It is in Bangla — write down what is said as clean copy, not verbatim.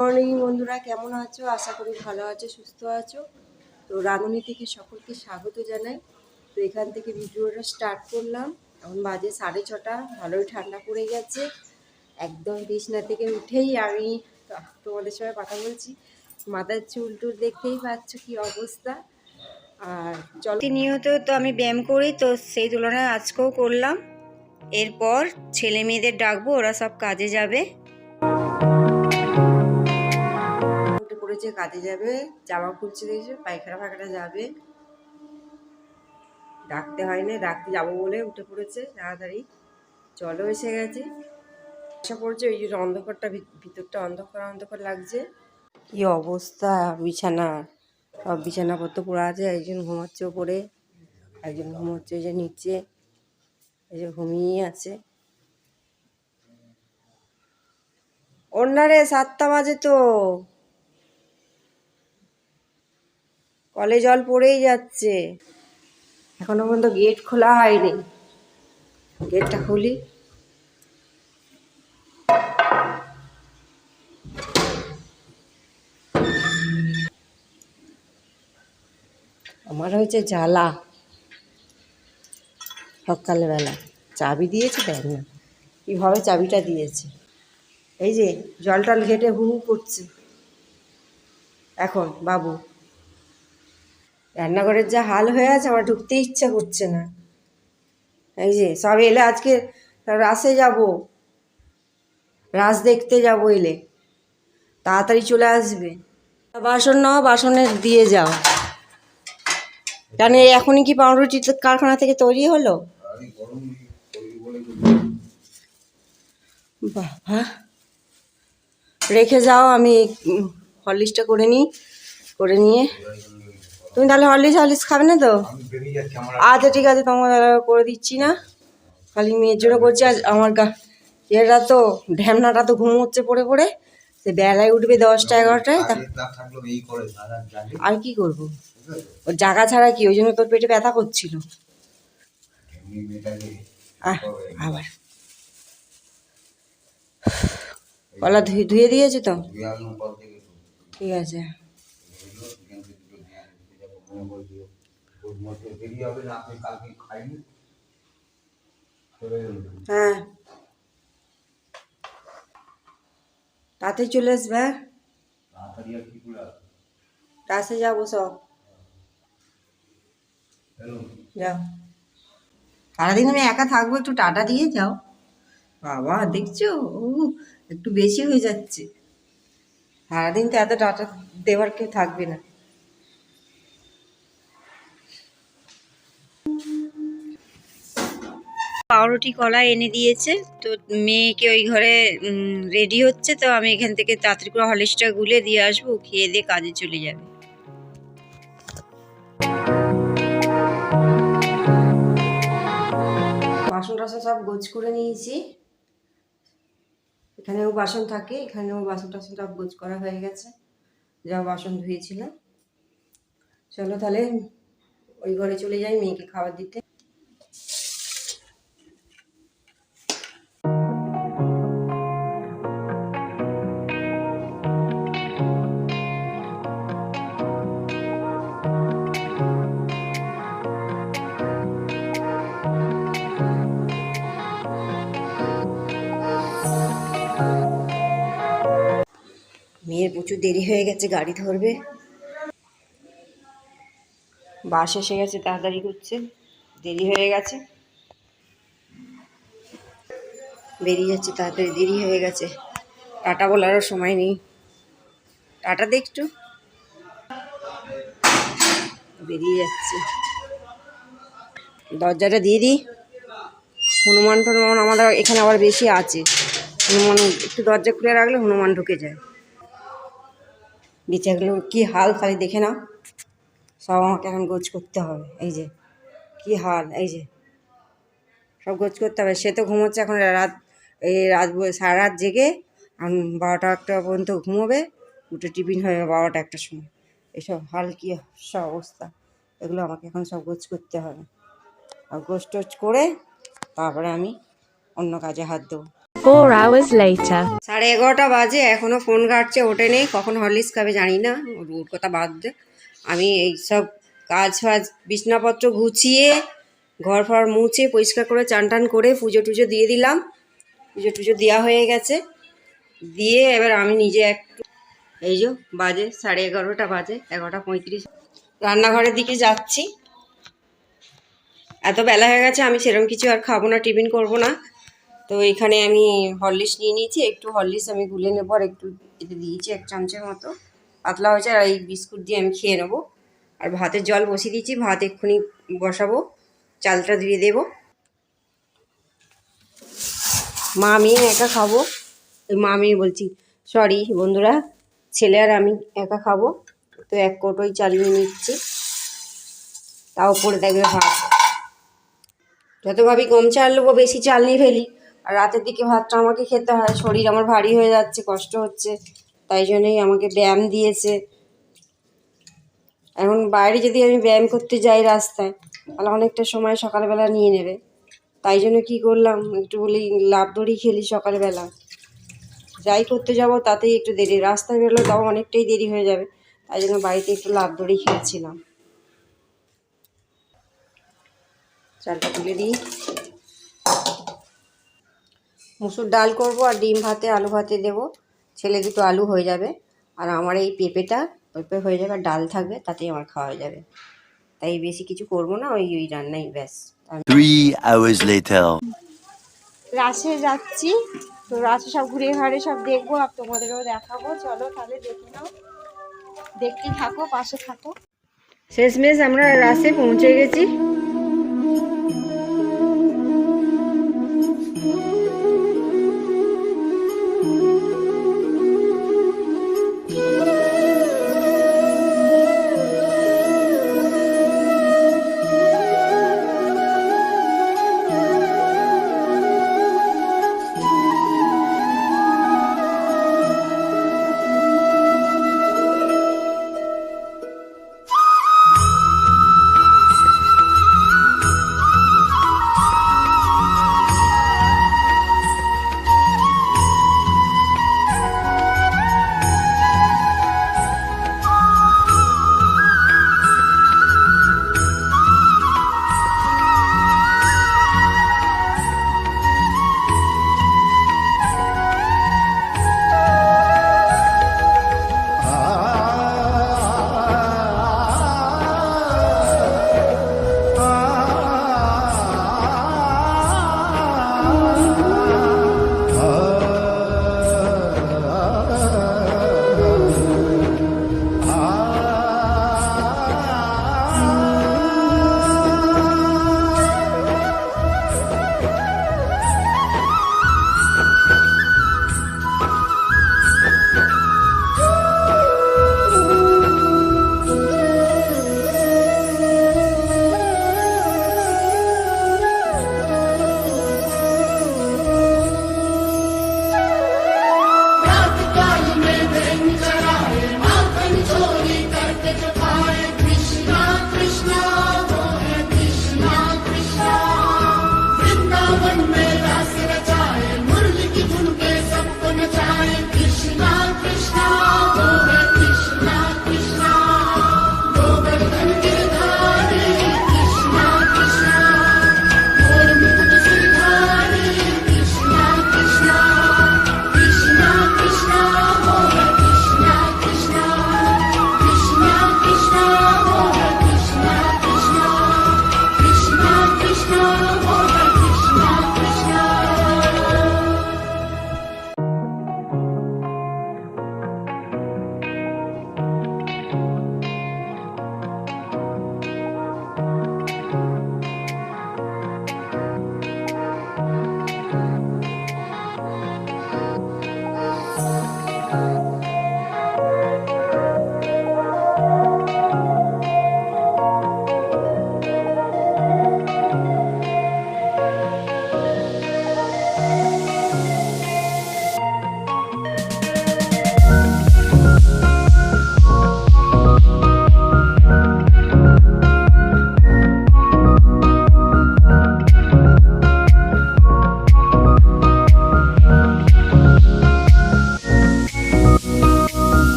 মর্নিং বন্ধুরা, কেমন আছো? আশা করি ভালো আছো, সুস্থ আছো। তো রাঁধুনি থেকে সকলকে স্বাগত জানাই। তো এখান থেকে ভিডিওটা স্টার্ট করলাম। এখন বাজে 6:30। ভালোই ঠান্ডা পড়ে গেছে। একদম বিছনা থেকে উঠেই আমি তোমাদের সঙ্গে কথা বলছি। মাথার চুল টুল দেখতেই পাচ্ছ কি অবস্থা। আর প্রতিনিয়ত তো আমি ব্যায়াম করি, তো সেই তুলনায় আজকেও করলাম। এরপর ছেলে মেয়েদের ডাকবো, ওরা সব কাজে যাবে। করেছে, কাজে যাবে, জামা খুলছে, দিয়েছে, পায়খানা ফাঁকাটা যাবে, ডাকতে হয় না, ডাকতে যাবো বলে উঠে পড়েছে তাড়াতাড়ি। জলও এসে গেছে, আশা পড়ছে। ওই যে অন্ধকারটা, ভিতরটা অন্ধকার অন্ধকার লাগছে। কি অবস্থা বিছানার, সব বিছানাপত্র পড়ে আছে। একজন ঘুমাচ্ছে ওপরে, একজন ঘুমাচ্ছে যে নিচে, এই যে ঘুমিয়ে আছে। অন্যারে 7টা বাজে, তো কলে জল পড়েই যাচ্ছে। এখনো পর্যন্ত গেট খোলা হয়নি। গেটটা খুলি। আমার হয়েছে জ্বালা। সকালবেলা চাবি দিয়েছে, দেখ না কীভাবে চাবিটা দিয়েছে। এই যে জল টল ঘেটে হু হু করছে এখন বাবু। রান্নাঘরের যা হাল হয়ে আছে, আমার ঢুকতে ইচ্ছা করছে না। এই যে সব এলে, আজকে রাসে যাব, রাস দেখতে যাব। এলে তাড়াতাড়ি চলে আসবে। বাসন নাও, বাসনে দিয়ে যাও। জানি এখনই কি পাউরুটি কারখানা থেকে তৈরি হলো? বাবা, রেখে যাও, আমি হরলিক্সটা করে নিই। করে নিয়ে তুমি তাহলে হরলিক্স খাবে না তো? আচ্ছা ঠিক আছে, তোমার করে দিচ্ছি না, খালি মেয়ের জন্য করছি। আজ আমার এরা তো ঢ্যামনাটা তো ঘুমোচ্ছে পড়ে পড়ে, সে বেলায় উঠবে 10টা 11টায়। আর কি করবো, ওর জায়গা ছাড়া কি, ওই জন্য তোর পেটে ব্যথা করছিল। আবার গলা ধুয়ে দিয়েছে তো, ঠিক আছে। হ্যাঁ, তাড়াতাড়ি চলে আসবে। রাসে যাবো সব, যাও। সারাদিন আমি একা থাকবো, একটু টাটা দিয়ে যাও। বাবা দেখছো, একটু বেশি হয়ে যাচ্ছে। সারাদিন তো এত টাটা দেওয়ার কেউ থাকবে না। পাউরুটি কলা এনে দিয়েছে, তো মেয়েকে ওই ঘরে রেডি হচ্ছে। তো আমি এখান থেকে তাড়াতাড়ি করে হরলিক্সটা গুলে দিয়ে আসবো, খেয়ে দিয়ে কাজে চলে যাবে। বাসন টাসন সব গোছ করে নিয়েছি। এখানেও বাসন থাকে, এখানেও বাসন টাসন সব গোছ করা হয়ে গেছে, যা বাসন ধুয়েছিলাম। চলো তাহলে ওই ঘরে চলে যাই মেয়েকে খাবার দিতে। মেয়ের প্রচুর দেরি হয়ে গেছে, গাড়ি ধরবে। বাস এসে গেছে, তাড়াতাড়ি করছে, দেরি হয়ে গেছে, বেরিয়ে যাচ্ছে তাড়াতাড়ি, দেরি হয়ে গেছে। টাটা বলারও সময় নেই, টাটা দে একটু, বেরিয়ে যাচ্ছে। দরজাটা দিয়ে দিই। হনুমান টনুমান আমাদের এখানে আবার বেশি আছে। হনুমান একটু দরজা খুলে রাখলে হনুমান ঢুকে যায়। বিছাগুলো কি হাল খালি দেখে নাও, সব আমাকে এখন গোছ করতে হবে। এই যে কি হাল, এই যে সব গোছ করতে হবে। সে তো ঘুমোচ্ছে এখন, রাত সারা রাত জেগে 12টা 1টা পর্যন্ত ঘুমোবে, উঠে টিফিন হয়ে 12টা 1টার সময়। এসব হাল, কি সব অবস্থা, এগুলো আমাকে এখন সব গোছ করতে হবে। আর গোছ টোছ করে তারপরে আমি অন্য কাজে হাত দেবো। 4 hours later. 11:30 বাজে, এখনো ফোন ঘাটছে, ওঠে নেই। কখন হরলিক্স খাবে জানি না, ওর কথা বাদ দে। আমি এইসব কাজ ফাজ বিছনাপত্র গুছিয়ে ঘর ফর মুছে পরিষ্কার করে চান টান করে পুজো টুজো দিয়ে দিলাম। পুজো টুজো দেওয়া হয়ে গেছে, দিয়ে এবার আমি নিজে একটু এই যে বাজে 11:30 বাজে, 11:35, রান্নাঘরের দিকে যাচ্ছি। এত বেলা হয়ে গেছে, আমি সেরকম কিছু আর খাবো না, টিফিন করবো না। তো এখানে আমি হরলিক্স নিয়ে নিয়েছি, একটু হরলিক্স আমি গুলে নেবো, আর একটু এতে দিয়েছি 1 চামচের মতো, পাতলা হয়েছে। আর এই বিস্কুট দিয়ে আমি খেয়ে নেবো। আর ভাতের জল বসিয়ে দিয়েছি, ভাত এক্ষুনি বসাবো, চালটা ধুয়ে দেবো। মা আমি একা খাবো, মা আমি বলছি সরি বন্ধুরা, ছেলে আর আমি একা খাবো। তো 1 কৌটোই চাল নিয়ে নিচ্ছি, তাও পরে দেখবে ভাত। যত ভাবি কম চাল নেবো, বেশি চাল নিয়ে ফেলি, আর রাতের দিকে ভাতটা আমাকে খেতে হয়। শরীর আমার ভারী হয়ে যাচ্ছে, কষ্ট হচ্ছে, তাই জন্যই আমাকে ব্যায়াম দিয়েছে। এখন বাইরে যদি আমি ব্যায়াম করতে যাই রাস্তায়, তাহলে অনেকটা সময় সকালবেলা নিয়ে নেবে। তাই জন্য কী করলাম, একটু বলি লাফ দড়ি খেলি সকালবেলা। যাই করতে যাব তাতেই একটু দেরি, রাস্তায় বেরোলে তাও অনেকটাই দেরি হয়ে যাবে। তাই জন্য বাড়িতে একটু লাফ দড়ি খেলছিলাম। চালটা তুলে দিই। মুসুর ডাল করব, আর ডিম ভাতে আলু ভাতে দেবো। ছেলে দুটো আলু হয়ে যাবে, আর আমার এই পেঁপেটা পেঁপে হয়ে যাবে, আর ডাল থাকবে, তাতেই আমার খাওয়া হয়ে যাবে। তাই বেশি কিছু করব না, ওই ওই রান্নাই ব্যাস। 3 hours later. রাসে যাচ্ছি, তো রাসে সব ঘুরে ঘাড়ে সব দেখবো, আর তোমাদেরও দেখাবো। চলো তাহলে দেখে নাও, দেখতে থাকো, পাশে থাকো। শেষমেশ আমরা রাসে পৌঁছে গেছি।